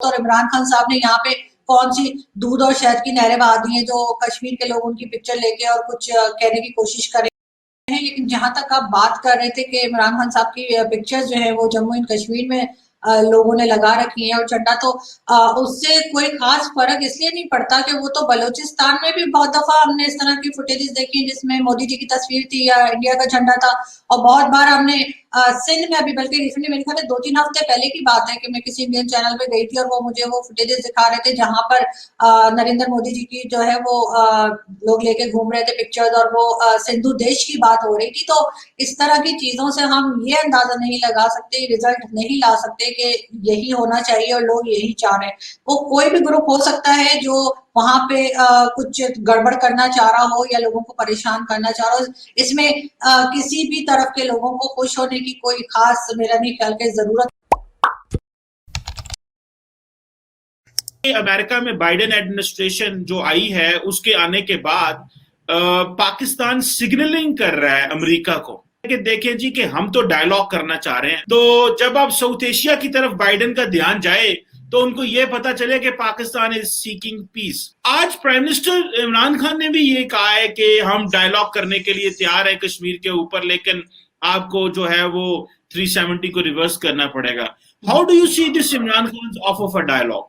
और इमरान खान साहब ने यहाँ पे कौन सी दूध और शहद की नहरें बहा दी हैं जो कश्मीर के लोग उनकी पिक्चर लेके और कुछ कहने की कोशिश करें हैं। लेकिन जहां तक आप बात कर रहे थे कि इमरान खान साहब की पिक्चर्स जो है वो जम्मू एंड कश्मीर में लोगों ने लगा रखी है और झंडा तो उससे कोई खास फर्क इसलिए नहीं पड़ता कि वो तो बलूचिस्तान में भी बहुत दफा हमने इस तरह की फुटेजेस देखी जिसमें मोदी जी की तस्वीर थी या इंडिया का झंडा था। और बहुत बार हमने सिंध में अभी बल्कि रिसेंटली मेरे ख्याल है 2-3 हफ्ते पहले की बात है कि मैं किसी इंडियन चैनल पे गई थी और वो मुझे वो फुटेजेस दिखा रहे थे जहां पर नरेंद्र मोदी जी की जो है वो लोग लेके घूम रहे थे पिक्चर्स और वो सिंधु देश की बात हो रही थी। तो इस तरह की चीजों से हम ये अंदाजा नहीं लगा सकते, रिजल्ट नहीं ला सकते कि यही होना चाहिए और लोग यही चाह रहे हैं। वो कोई भी ग्रुप हो सकता है जो वहां पे कुछ गड़बड़ करना चाह रहा हो या लोगों को परेशान करना चाह रहा हो। इसमें किसी भी तरफ के लोगों को खुश होने की कोई खास मेरा नहीं ख्याल की जरूरत। अमेरिका में बाइडेन एडमिनिस्ट्रेशन जो आई है उसके आने के बाद पाकिस्तान सिग्नलिंग कर रहा है अमेरिका को कि देखें जी कि हम तो डायलॉग करना चाह रहे हैं। तो जब अब साउथ एशिया की तरफ बाइडेन का ध्यान जाए तो उनको यह पता चले कि पाकिस्तान इज सीकिंग पीस। आज प्राइम मिनिस्टर इमरान खान ने भी ये कहा है कि हम डायलॉग करने के लिए तैयार है कश्मीर के ऊपर, लेकिन आपको जो है वो 370 को रिवर्स करना पड़ेगा। How do you see this Imran Khan of of a dialogue?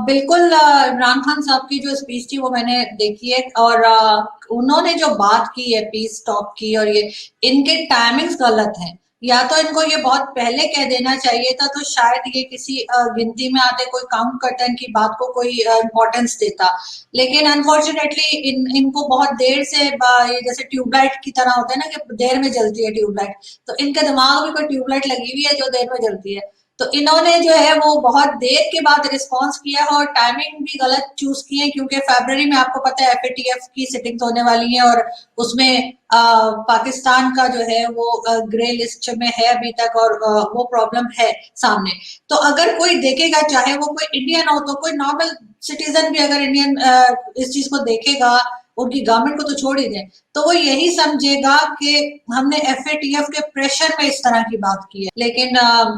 बिल्कुल इमरान खान साहब की जो स्पीच थी वो मैंने देखी है और उन्होंने जो बात की है पीस टॉक की और ये इनके टाइमिंग्स गलत हैं। या तो इनको ये बहुत पहले कह देना चाहिए था तो शायद ये किसी गिनती में आते कोई काउंट कर्टन की बात को कोई इम्पोर्टेंस देता। लेकिन अनफॉर्चुनेटली इनको बहुत देर से ये जैसे ट्यूबलाइट की तरह होता है ना कि देर में जलती है ट्यूबलाइट, तो इनके दिमाग में कोई ट्यूबलाइट लगी हुई है जो देर में जलती है। तो इन्होंने जो है वो बहुत देर के बाद रिस्पांस किया और टाइमिंग भी गलत चूज की है क्योंकि फरवरी में आपको पता है एफएटीएफ की सिटिंग्स होने वाली है और उसमें पाकिस्तान का जो है वो ग्रे लिस्ट में है अभी तक और वो प्रॉब्लम है सामने। तो अगर कोई देखेगा चाहे वो कोई इंडियन हो तो कोई नॉर्मल सिटीजन भी अगर इंडियन इस चीज को देखेगा उनकी गवर्नमेंट को तो छोड़ ही दें तो वो यही समझेगा कि हमने एफएटीएफ के प्रेशर में इस तरह की बात की है। लेकिन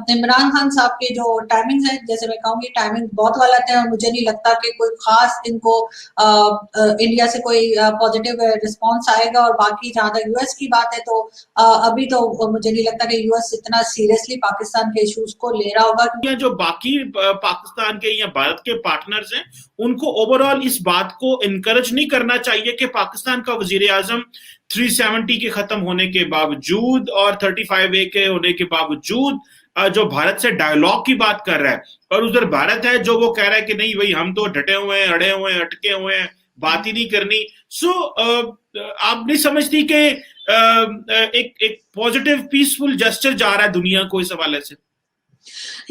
इमरान खान साहब के जो टाइमिंग है जैसे मैं कहूंगी टाइमिंग बहुत गलत है और मुझे नहीं लगता कि कोई खास इनको इंडिया से कोई पॉजिटिव रिस्पॉन्स आएगा। और बाकी जहां तक यूएस की बात है तो अभी तो मुझे नहीं लगता कि यूएस इतना सीरियसली पाकिस्तान के इश्यूज को ले रहा होगा। जो बाकी पाकिस्तान के या भारत के पार्टनर्स हैं उनको ओवरऑल इस बात को इनकरेज नहीं करना चाहिए कि पाकिस्तान का वजीर आजम 370 के खत्म होने के बावजूद और 35A के होने के बावजूद जो भारत से डायलॉग की बात कर रहा है और उधर भारत है जो वो कह रहा है कि नहीं भाई हम तो डटे हुए हैं, अड़े हुए हैं, अटके हुए हैं, बात ही नहीं करनी। सो आप नहीं समझती कि एक पॉजिटिव पीसफुल जेस्चर जा रहा है दुनिया को इस हवाले से?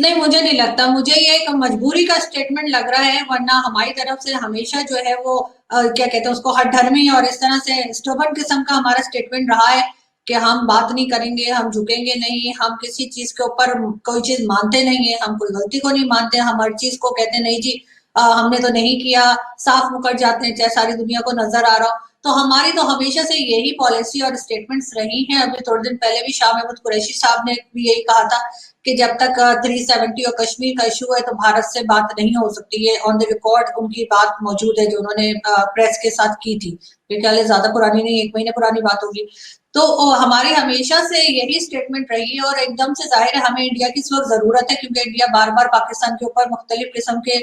नहीं मुझे नहीं लगता, मुझे ये एक मजबूरी का स्टेटमेंट लग रहा है वरना हमारी तरफ से हमेशा जो है वो क्या कहते हैं उसको हठधर्मी और इस तरह से स्टबर्न किस्म का हमारा स्टेटमेंट रहा है कि हम बात नहीं करेंगे, हम झुकेंगे नहीं, हम किसी चीज के ऊपर कोई चीज मानते नहीं है, हम कोई गलती को नहीं मानते, हम हर चीज को कहते नहीं जी हमने तो नहीं किया, साफ मुकर जाते हैं चाहे सारी दुनिया को नजर आ रहा हो। तो हमारी तो हमेशा से यही पॉलिसी और स्टेटमेंट्स रही हैं। अभी थोड़े दिन पहले भी शाह महमूद कुरैशी साहब ने भी यही कहा था कि जब तक 370 और कश्मीर का इशू है तो भारत से बात नहीं हो सकती है। ऑन द रिकॉर्ड उनकी बात मौजूद है जो उन्होंने प्रेस के साथ की थी, मेरे ख्याल ज्यादा पुरानी नहीं, 1 महीने पुरानी बात होगी। तो हमारी हमेशा से यही स्टेटमेंट रही है और एकदम से जाहिर है हमें इंडिया की इस वक्त जरूरत है क्योंकि इंडिया बार बार पाकिस्तान के ऊपर मुख्तलिफ किस्म के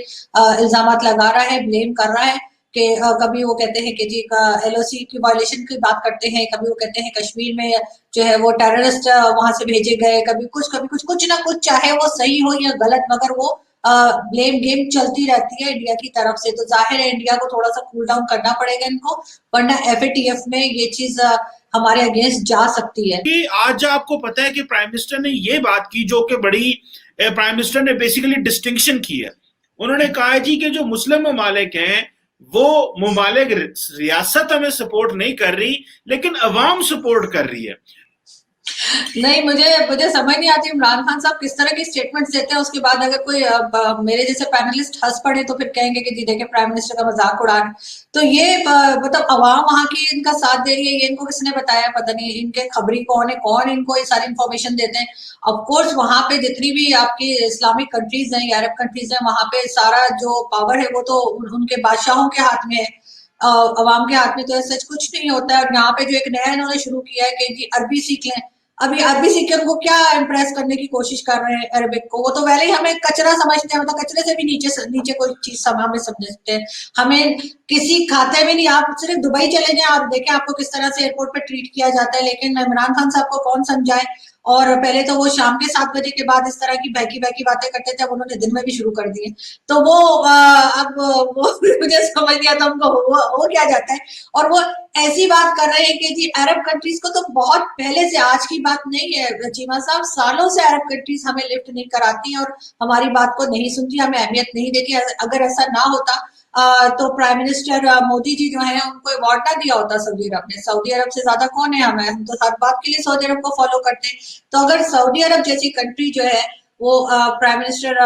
इल्जाम लगा रहा है, ब्लेम कर रहा है कि कभी वो कहते हैं कि जी एलओसी की वायलेशन की बात करते हैं, कभी वो कहते हैं कश्मीर में जो है वो टेररिस्ट वहां से भेजे गए, कभी कुछ कुछ ना कुछ, चाहे वो सही हो या गलत, मगर वो ब्लेम गेम चलती रहती है इंडिया की तरफ से। तो जाहिर है इंडिया को थोड़ा सा कूल डाउन करना पड़ेगा इनको, वरना एफएटीएफ में ये चीज हमारे अगेंस्ट जा सकती है। कि आज आपको पता है कि प्राइम मिनिस्टर ने ये बात की जो कि बड़ी प्राइम मिनिस्टर ने बेसिकली डिस्टिंक्शन की है। उन्होंने कहा है जी कि जो मुस्लिम ममालिक हैं वो ममालिक रियासत हमें सपोर्ट नहीं कर रही लेकिन अवाम सपोर्ट कर रही है। नहीं, मुझे मुझे समझ नहीं आती इमरान खान साहब किस तरह की स्टेटमेंट्स देते हैं। उसके बाद अगर कोई मेरे जैसे पैनलिस्ट हंस पड़े तो फिर कहेंगे कि जी देखे प्राइम मिनिस्टर का मजाक उड़ा रहे हैं। तो ये मतलब अवाम वहां की इनका साथ दे रही है, ये इनको किसने बताया पता नहीं। इनके खबरी कौन है, कौन इनको ये सारी इन्फॉर्मेशन देते हैं। ऑफ कोर्स वहां पे जितनी भी आपकी इस्लामिक कंट्रीज हैं, अरब कंट्रीज हैं, वहां पे सारा जो पावर है वो तो उनके बादशाहों के हाथ में है। अवाम के हाथ में तो सच कुछ नहीं होता है। और यहाँ पे जो एक नया इन्होंने शुरू किया है कि जी अरबी सीख लें। अभी अरबी सीख के उनको क्या इम्प्रेस करने की कोशिश कर रहे हैं अरबिक को। वो तो पहले ही हमें कचरा समझते हैं, मतलब कचरे से भी नीचे नीचे कोई चीज हमें समझते हैं। हमें किसी खाते में नहीं। आप सिर्फ दुबई चले जाएं, आप देखें आपको किस तरह से एयरपोर्ट पे ट्रीट किया जाता है। लेकिन इमरान खान साहब को कौन समझाए। और पहले तो वो शाम के 7 बजे के बाद इस तरह की बहकी बहकी बातें करते थे, अब उन्होंने दिन में भी शुरू कर दी है। तो वो अब वो मुझे समझ नहीं आता उनको हो क्या जाता है। और वो ऐसी बात कर रहे हैं कि जी अरब कंट्रीज को तो बहुत पहले से, आज की बात नहीं है चीमा साहब, सालों से अरब कंट्रीज हमें लिफ्ट नहीं कराती हैं और हमारी बात को नहीं सुनती, हमें अहमियत नहीं देती। अगर ऐसा ना होता तो प्राइम मिनिस्टर मोदी जी जो है उनको अवार्ड ना दिया होता सऊदी अरब ने। सऊदी अरब से ज्यादा कौन है हमें, हम तो हर बात के लिए सऊदी अरब को फॉलो करते हैं। तो अगर सऊदी अरब जैसी कंट्री जो है वो प्राइम मिनिस्टर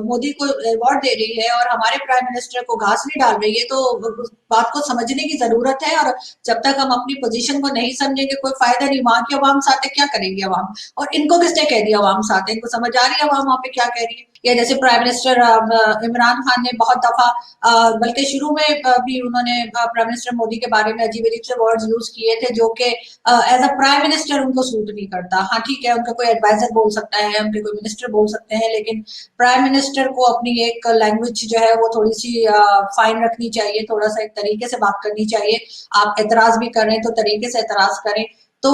मोदी को अवार्ड दे रही है और हमारे प्राइम मिनिस्टर को घास नहीं डाल रही है, तो उस बात को समझने की जरूरत है। और जब तक हम अपनी पोजीशन को नहीं समझेंगे कोई फायदा नहीं। वहां की अवाम साथ है, क्या करेगी अवाम। और इनको किसने कह दिया अवाम साथ है, इनको समझ आ रही है अवाम वहां पे क्या कह रही है। या जैसे प्राइम मिनिस्टर इमरान खान ने बहुत दफा बल्कि शुरू में भी उन्होंने प्राइम मिनिस्टर मोदी के बारे में अजीब अजीब से वर्ड्स यूज किए थे जो कि एज अ प्राइम मिनिस्टर उनको सूट नहीं करता। हाँ ठीक है, उनका कोई एडवाइजर बोल सकता है, उनके कोई मिनिस्टर बोल सकते हैं, लेकिन प्राइम मिनिस्टर को अपनी एक लैंग्वेज जो है वो थोड़ी सी फाइन रखनी चाहिए, थोड़ा सा एक तरीके से बात करनी चाहिए। आप एतराज भी करें तो तरीके से एतराज करें। तो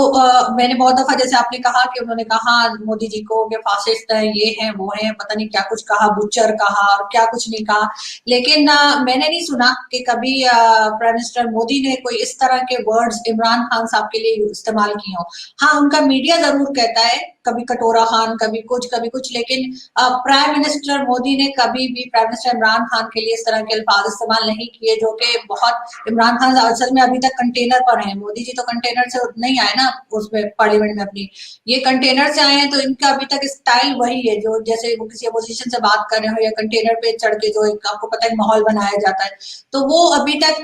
मैंने बहुत दफा, जैसे आपने कहा कि उन्होंने कहा मोदी जी को कि फासिस्ट है, ये है वो है, पता नहीं क्या कुछ कहा, बुच्चर कहा और क्या कुछ नहीं कहा। लेकिन मैंने नहीं सुना कि कभी प्राइम मिनिस्टर मोदी ने कोई इस तरह के वर्ड्स इमरान खान साहब के लिए इस्तेमाल किए हो। हाँ, उनका मीडिया जरूर कहता है, कभी कटोरा खान, कभी कुछ, लेकिन प्राइम मिनिस्टर मोदी ने कभी भी प्राइम मिनिस्टर इमरान खान के लिए इस तरह के अल्फाज इस्तेमाल नहीं किए, जो कि बहुत इमरान खान असल में अभी तक कंटेनर पर हैं। मोदी जी तो कंटेनर से नहीं आए ना उसमें पार्लियामेंट में अपनी, ये कंटेनर से आए हैं। तो इनका अभी तक स्टाइल वही है, जो जैसे वो किसी अपोजिशन से बात कर रहे हो या कंटेनर पे चढ़ के जो एक आपको पता है माहौल बनाया जाता है, तो वो अभी तक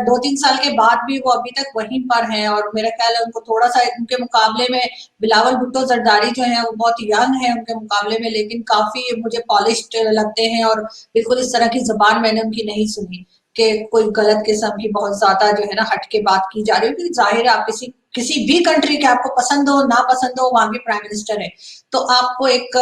2-3 साल के बाद भी वो अभी तक वहीं पर हैं। और मेरा ख्याल है उनको थोड़ा सा उनके मुकाबले में बिलावल भुट्टो जरदारी जो है वो बहुत यंग है उनके मुकाबले में, लेकिन काफी मुझे पॉलिश्ड लगते हैं। और बिल्कुल इस तरह की जबान मैंने उनकी नहीं सुनी कि कोई गलत किस्म की बहुत ज्यादा जो है ना हट के बात की जा रही है। क्योंकि जाहिर है आप किसी भी कंट्री के, आपको पसंद हो ना पसंद हो, वहां के प्राइम मिनिस्टर है, तो आपको एक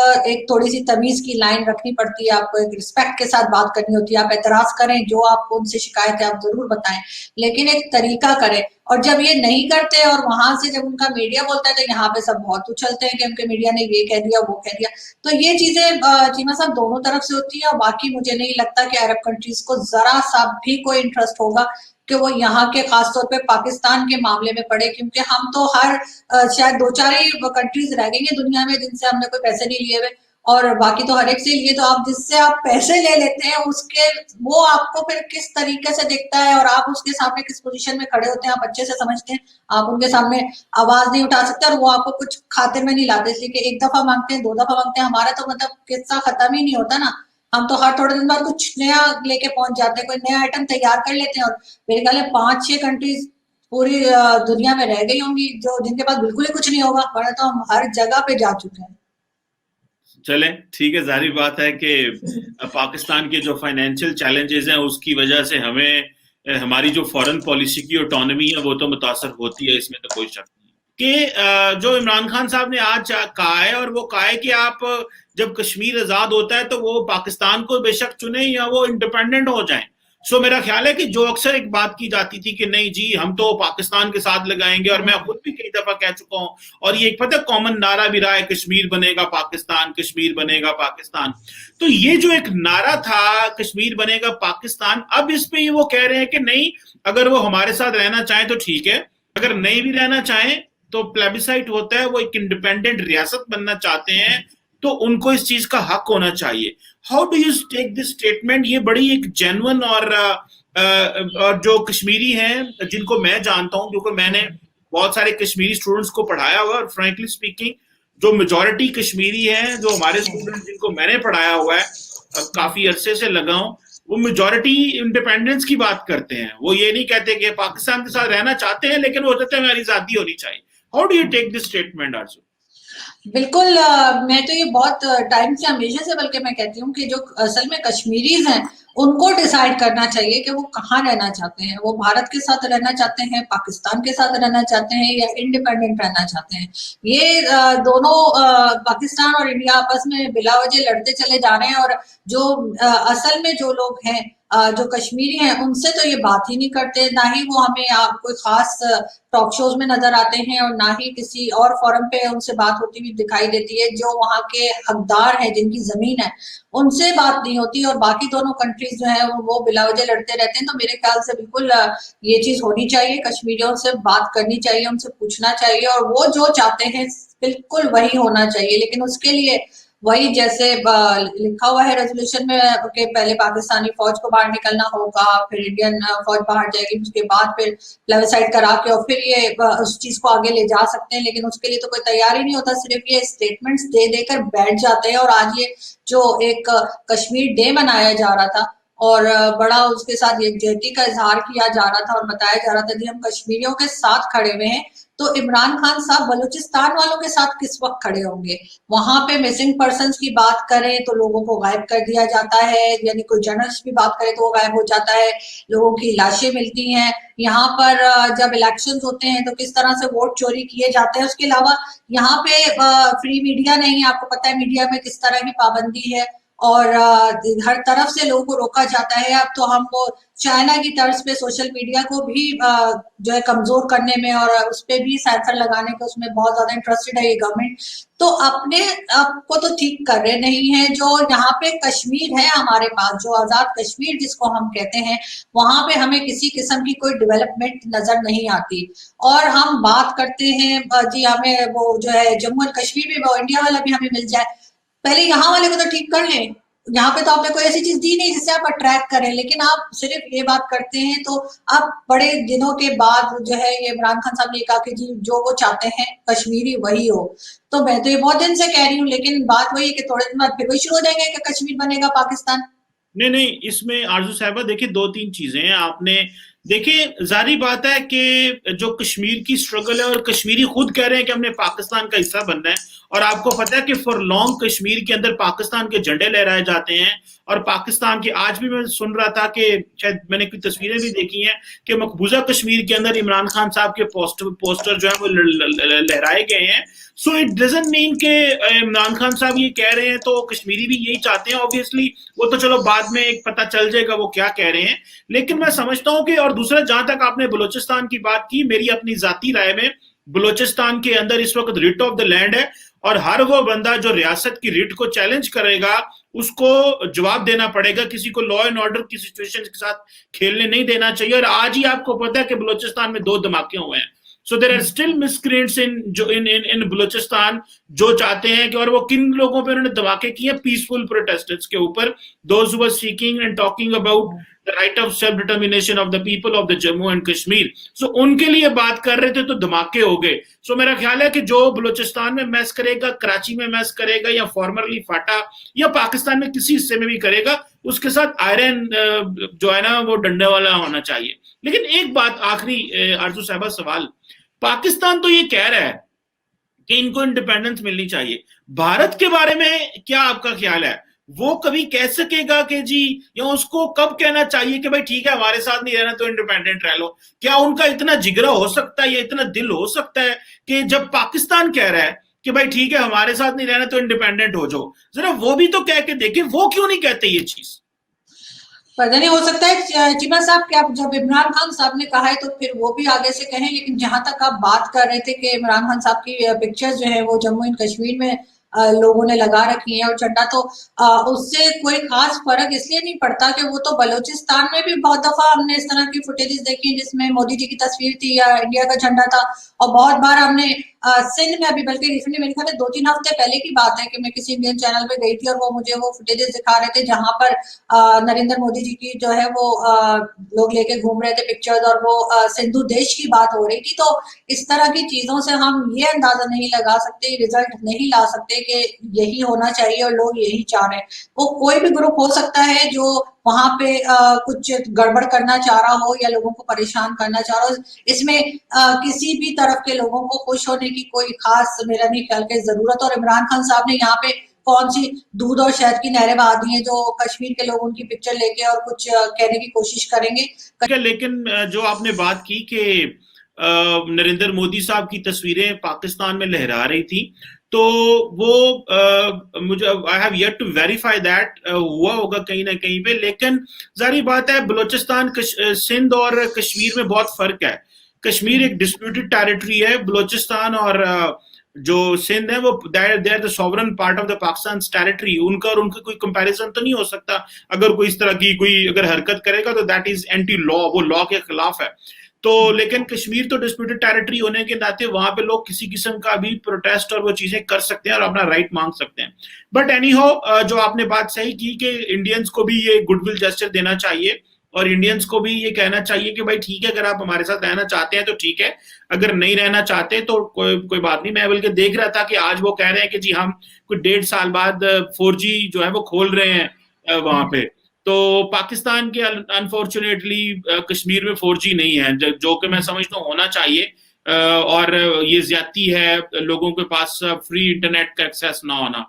थोड़ी सी तमीज की लाइन रखनी पड़ती है, आपको एक रिस्पेक्ट के साथ बात करनी होती है। आप एतराज करें, जो आपको उनसे शिकायत है आप जरूर बताएं, लेकिन एक तरीका करें। और जब ये नहीं करते और वहां से जब उनका मीडिया बोलता है तो यहाँ पे सब बहुत उछलते हैं कि उनके मीडिया ने ये कह दिया वो कह दिया। तो ये चीजें चीमा साहब दोनों तरफ से होती है। और बाकी मुझे नहीं लगता कि अरब कंट्रीज को जरा सा भी कोई इंटरेस्ट होगा कि वो यहाँ के खासतौर पे पाकिस्तान के मामले में पड़े, क्योंकि हम तो शायद 2-4 ही कंट्रीज रह गई है दुनिया में जिनसे हमने कोई पैसे नहीं लिए हुए, और बाकी तो हर एक से लिए। तो आप जिससे आप पैसे ले लेते हैं उसके, वो आपको फिर किस तरीके से दिखता है और आप उसके सामने किस पोजीशन में खड़े होते हैं आप अच्छे से समझते हैं। आप उनके सामने आवाज नहीं उठा सकते और वो आपको कुछ खातिर में नहीं लाते, इसलिए कि एक दफा मांगते हैं, 2 दफा मांगते हैं। हमारा तो मतलब किस्सा खत्म ही नहीं होता ना। हम तो हर थोड़े दिन बाद कुछ नया लेके पहुंच जाते हैं, कोई नया आइटम तैयार कर लेते हैं। और मेरे ख्याल है 5-6 कंट्रीज पूरी दुनिया में रह गई होंगी जो जिनके पास बिल्कुल ही कुछ नहीं होगा, वरना तो हम हर जगह पे जा चुके हैं। चले ठीक है, जाहिर बात है कि पाकिस्तान के जो फाइनेंशियल चैलेंजेस हैं उसकी वजह से हमें हमारी जो फॉरेन पॉलिसी की ऑटोनॉमी है वो तो मुतासर होती है, इसमें तो कोई शक नहीं कि जो इमरान खान साहब ने आज कहा है, और वो कहा है कि आप जब कश्मीर आजाद होता है तो वो पाकिस्तान को बेशक चुने या वो इंडिपेंडेंट हो जाएं। सो मेरा ख्याल है कि जो अक्सर एक बात की जाती थी कि नहीं जी हम तो पाकिस्तान के साथ लगाएंगे, और मैं खुद भी कई दफा कह चुका हूं, और ये एक पता कॉमन नारा भी रहा है, कश्मीर बनेगा पाकिस्तान, कश्मीर बनेगा पाकिस्तान। तो ये जो एक नारा था कश्मीर बनेगा पाकिस्तान, अब इस पे वो कह रहे हैं कि नहीं, अगर वो हमारे साथ रहना चाहें तो ठीक है, अगर नहीं भी रहना चाहें तो प्लेबिसाइट होता है, वो एक इंडिपेंडेंट रियासत बनना चाहते हैं तो उनको इस चीज का हक होना चाहिए। How do you take this statement? ये बड़ी एक जेन्युइन और जो कश्मीरी हैं जिनको मैं जानता हूं, क्योंकि मैंने बहुत सारे कश्मीरी स्टूडेंट्स को पढ़ाया हुआ है, और फ्रैंकली स्पीकिंग जो मेजोरिटी कश्मीरी है, जो हमारे स्टूडेंट्स जिनको मैंने पढ़ाया हुआ है, काफी अरसे से लगा हूं, वो मेजोरिटी इंडिपेंडेंस की बात करते हैं। वो ये नहीं कहते कि पाकिस्तान के साथ रहना चाहते हैं, लेकिन वो कहते हैं हमारी आजादी होनी चाहिए। How do you take this statement Arzoo? बिल्कुल, मैं तो ये बहुत टाइम से, हमेशा से बल्कि मैं कहती हूँ कि जो असल में कश्मीरीज हैं उनको डिसाइड करना चाहिए कि वो कहाँ रहना चाहते हैं। वो भारत के साथ रहना चाहते हैं, पाकिस्तान के साथ रहना चाहते हैं, या इंडिपेंडेंट रहना चाहते हैं। ये दोनों पाकिस्तान और इंडिया आपस में बिला वजह लड़ते चले जा रहे हैं। और जो असल में जो लोग हैं, जो कश्मीरी हैं, उनसे तो ये बात ही नहीं करते, ना ही वो हमें कोई खास टॉक शोज में नजर आते हैं, और ना ही किसी और फोरम पे उनसे बात होती हुई दिखाई देती है। जो वहाँ के हकदार हैं, जिनकी जमीन है, उनसे बात नहीं होती। और बाकी दोनों कंट्रीज जो है वो बिलावजह लड़ते रहते हैं। तो मेरे ख्याल से बिल्कुल ये चीज होनी चाहिए, कश्मीरियों से बात करनी चाहिए, उनसे पूछना चाहिए, और वो जो चाहते हैं बिल्कुल वही होना चाहिए। लेकिन उसके लिए वही जैसे लिखा हुआ है रेजोल्यूशन में कि पहले पाकिस्तानी फौज को बाहर निकलना होगा, फिर इंडियन फौज बाहर जाएगी, उसके बाद फिर प्लेबसाइट करा के और फिर ये उस चीज को आगे ले जा सकते हैं। लेकिन उसके लिए तो कोई तैयारी नहीं होता, सिर्फ ये स्टेटमेंट्स दे देकर बैठ जाते हैं। और आज ये जो एक कश्मीर डे मनाया जा रहा था, और बड़ा उसके साथ यकजहती का इजहार किया जा रहा था, और बताया जा रहा था कि हम कश्मीरियों के साथ खड़े हुए हैं, तो इमरान खान साहब बलूचिस्तान वालों के साथ किस वक्त खड़े होंगे? वहां पे मिसिंग पर्सन्स की बात करें तो लोगों को गायब कर दिया जाता है, यानी कोई जर्नलिस्ट भी बात करे तो वो गायब हो जाता है, लोगों की लाशें मिलती हैं। यहाँ पर जब इलेक्शंस होते हैं तो किस तरह से वोट चोरी किए जाते हैं। उसके अलावा यहाँ पे फ्री मीडिया नहीं, आपको पता है मीडिया में किस तरह की पाबंदी है, और हर तरफ से लोगों को रोका जाता है। अब तो हम वो चाइना की तर्ज पे सोशल मीडिया को भी जो है कमजोर करने में, और उस पर भी सेंसर लगाने का उसमें बहुत ज्यादा इंटरेस्टेड है ये गवर्नमेंट। तो अपने आपको तो ठीक कर रहे नहीं है। जो यहाँ पे कश्मीर है हमारे पास, जो आजाद कश्मीर जिसको हम कहते हैं, वहां पे हमें किसी किस्म की कोई डेवलपमेंट नजर नहीं आती। और हम बात करते हैं जी हमें वो जो है जम्मू एंड कश्मीर में वो इंडिया वाला भी हमें मिल जाए, पहले यहाँ वाले को तो ठीक कर लें। यहाँ पे तो आपने कोई ऐसी चीज दी नहीं जिससे आप अट्रैक्ट करें, लेकिन आप सिर्फ ये बात करते हैं। तो अब बड़े दिनों के बाद जो है ये इमरान खान साहब ने कहा कि जी जो वो चाहते हैं कश्मीरी वही हो। तो मैं तो ये बहुत दिन से कह रही हूँ, लेकिन बात वही है कि थोड़े दिन बाद फिर वही शुरू हो जाएंगे कि कश्मीर बनेगा पाकिस्तान। नहीं नहीं, इसमें आरजू साहबा देखिए दो तीन चीजें हैं। आपने देखिए, जारी बात है कि जो कश्मीर की स्ट्रगल है, और कश्मीरी खुद कह रहे हैं कि हमने पाकिस्तान का हिस्सा बनना है, और आपको पता है कि फॉर लॉन्ग कश्मीर के अंदर पाकिस्तान के झंडे लहराए जाते हैं। और पाकिस्तान के, आज भी मैं सुन रहा था कि शायद मैंने कुछ तस्वीरें भी देखी हैं कि मकबूजा कश्मीर के अंदर इमरान खान साहब के पोस्टर जो है वो लहराए गए हैं। सो इट डजंट मीन के इमरान खान साहब ये कह रहे हैं तो कश्मीरी भी यही चाहते हैं। ऑब्वियसली वो तो चलो बाद में एक पता चल जाएगा वो क्या कह रहे हैं। लेकिन मैं समझता हूं कि, और दूसरा जहां तक आपने बलूचिस्तान की बात की, मेरी अपनी जाती राय में बलूचिस्तान के अंदर इस वक्त रिट ऑफ द लैंड है, और हर वो बंदा जो रियासत की रिट को चैलेंज करेगा उसको जवाब देना पड़ेगा। किसी को लॉ एंड ऑर्डर की सिचुएशन के साथ खेलने नहीं देना चाहिए। और आज ही आपको पता है कि बलूचिस्तान में 2 धमाके हुए हैं। So there are still miscreants in Balochistan जो चाहते हैं कि, और वो किन लोगों पे उन्होंने धमाके किए, पीसफुल प्रोटेस्टर्स के ऊपर, those who were seeking and talking about the right of self determination of the people of the Jammu and Kashmir. So उनके लिए बात कर रहे थे तो धमाके हो गए। सो मेरा ख्याल है कि जो बलूचिस्तान में मैस करेगा, कराची में मैस करेगा, या फॉर्मरली फाटा, या पाकिस्तान में किसी हिस्से में भी करेगा, उसके साथ आयरन जो है ना वो डंडे वाला होना चाहिए। लेकिन एक बात आखिरी आरजू साहबा सवाल, पाकिस्तान तो ये कह रहा है कि इनको इंडिपेंडेंस मिलनी चाहिए, भारत के बारे में क्या आपका ख्याल है? वो कभी कह सकेगा कि जी, या उसको कब कहना चाहिए कि भाई ठीक है हमारे साथ नहीं रहना तो इंडिपेंडेंट रह लो? क्या उनका इतना जिगरा हो सकता है या इतना दिल हो सकता है कि जब पाकिस्तान कह रहा है कि भाई ठीक है हमारे साथ नहीं रहना तो इंडिपेंडेंट हो जाओ, जरा वो भी तो कह के देखे, वो क्यों नहीं कहते ये चीज? पता नहीं, हो सकता है चीमा साहब कि आप, जब इमरान खान साहब ने कहा है तो फिर वो भी आगे से कहें। लेकिन जहां तक आप बात कर रहे थे कि इमरान खान साहब की पिक्चर्स जो है वो जम्मू एंड कश्मीर में लोगों ने लगा रखी है। और झंडा तो उससे कोई खास फर्क इसलिए नहीं पड़ता कि वो तो बलूचिस्तान में भी बहुत दफा हमने इस तरह की फुटेजेस देखी जिसमें मोदी जी की तस्वीर थी या इंडिया का झंडा था। और बहुत बार हमने सिंध में अभी, बल्कि रिसेंटली मेरे ख्याल 2-3 हफ्ते पहले की बात है कि मैं किसी इंडियन चैनल पे गई थी और वो मुझे वो फुटेजेस दिखा रहे थे जहां पर नरेंद्र मोदी जी की जो है वो लोग लेके घूम रहे थे पिक्चर्स, और वो सिंधु देश की बात हो रही थी। तो इस तरह की चीजों से हम ये अंदाजा नहीं लगा सकते, रिजल्ट नहीं ला सकते कि यही होना चाहिए और लोग यही चाह रहे हैं। वो कोई भी ग्रुप हो सकता है जो वहां पे कुछ गड़बड़ करना चाह रहा हो या लोगों को परेशान करना चाह रहा हो। इसमें किसी भी तरफ के लोगों को खुश होने की कोई खास मेरा नहीं ख्याल की जरूरत। और इमरान खान साहब ने यहाँ पे कौन सी दूध और शहद की नहरें बहा दी हैं जो कश्मीर के लोग उनकी पिक्चर लेके और कुछ कहने की कोशिश करेंगे। लेकिन जो आपने बात की कि नरेंद्र मोदी साहब की तस्वीरें पाकिस्तान में लहरा रही थी, तो वो मुझे I have yet to verify that हुआ होगा कहीं ना कहीं पे। लेकिन जारी बात है, बलूचिस्तान सिंध और कश्मीर में बहुत फर्क है। कश्मीर एक डिस्प्यूटेड टेरिटरी है, बलूचिस्तान और जो सिंध है वो they are the sovereign part of the Pakistan territory. उनका और उनका कोई कंपैरिजन तो नहीं हो सकता। अगर कोई इस तरह की कोई अगर हरकत करेगा तो दैट इज एंटी लॉ, वो लॉ के खिलाफ है। तो लेकिन कश्मीर तो डिस्प्यूटेड टेरिटरी होने के नाते वहां पे लोग किसी किस्म का भी प्रोटेस्ट और वो चीजें कर सकते हैं और अपना राइट मांग सकते हैं। बट एनी हो, जो आपने बात सही की कि इंडियंस को भी ये गुडविल जेस्चर देना चाहिए और इंडियंस को भी ये कहना चाहिए कि भाई ठीक है, अगर आप हमारे साथ रहना चाहते हैं तो ठीक है, अगर नहीं रहना चाहते तो कोई बात नहीं। मैं बल्कि देख रहा था कि आज वो कह रहे हैं कि जी हम कुछ 1.5 साल बाद 4G जो है वो खोल रहे हैं वहां पे। तो पाकिस्तान के अनफॉर्चुनेटली कश्मीर में 4G नहीं है, जो कि मैं समझता हूँ होना चाहिए। और ये ज्यादती है लोगों के पास फ्री इंटरनेट का एक्सेस ना होना।